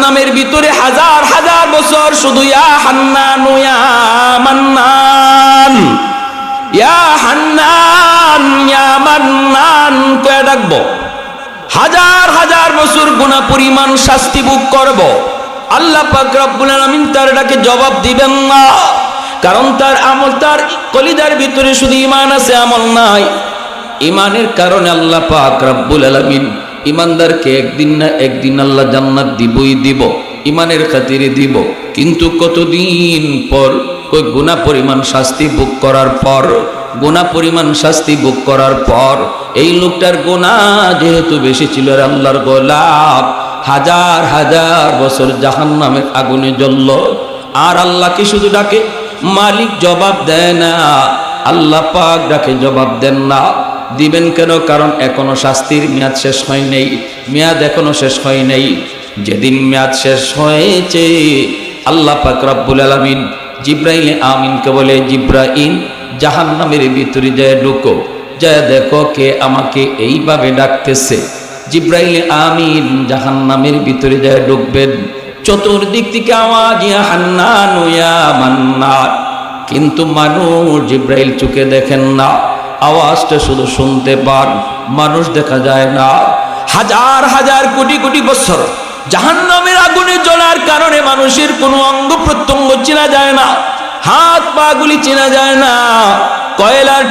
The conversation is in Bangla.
জাহান্নামের ভিতরে হাজার হাজার বছর শুধু ইয়া হান্নান ইয়া মান্নান, ইয়া হান্নান ইয়া মান্নান কয়ে ডাকবো। হাজার হাজার বছর গুনাহ পরিমাণ শাস্তি ভোগ করব। আল্লাহ পাক রব্বুল আলামিন তার ডাকে জবাব দিবেন না, কারণ তার আমল, তার কলিজার ভিতরে শুধু ঈমান আছে, আমল নাই। ঈমানের কারণে আল্লাহ পাক রব্বুল আলামিন ঈমানদারকে একদিন না একদিন আল্লাহ জান্নাত দিবই দিব, ঈমানের খাতিরে দিব। কিন্তু কতদিন পর? কই গুনাহ পরিমাণ শাস্তি ভোগ করার পর, গুনাহ পরিমাণ শাস্তি ভোগ করার পর এই লোকটার গুনাহ যেহেতু বেশি ছিল, আল্লাহর গোলাম হাজার হাজার বছর জাহান্নামের আগুনে জ্বলল। আর আল্লাহকে শুধু ডাকে, মালিক জবাব দেয় না, আল্লাহ পাক ডাকে জবাব দেন না। দিবেন কেন? কারণ এখনো শাস্তির মেয়াদ শেষ হয় নাই, মেয়াদ এখনো শেষ হয় নাই। যেদিন মেয়াদ শেষ হয়েছে আল্লাহ পাক রব্বুল আলামিন জিব্রাইল আমিনকে বলে, জিব্রাইল জাহান্নামের ভিতরে যায় ঢুকো, যায় দেখো কে আমাকে এইভাবে ডাকতেছে। জিব্রাইল আমিন জাহান্নামের ভিতরে যায় ঢুকবেন, চতুর্দিক থেকে আওয়াজ ইয়া হান্নান ইয়া মান্নান, কিন্তু মানুষ জিব্রাইল চোখে দেখেন না, আওয়াজটা শুধু শুনতে পান, মানুষ দেখা যায় না। হাজার হাজার কোটি কোটি বছর জাহান্নামের আগুনে জ্বলার কারণে মানুষের কোনো অঙ্গ প্রত্যঙ্গ চেনা যায় না, হাত পা গুলি চেনা যায় না, কয়লার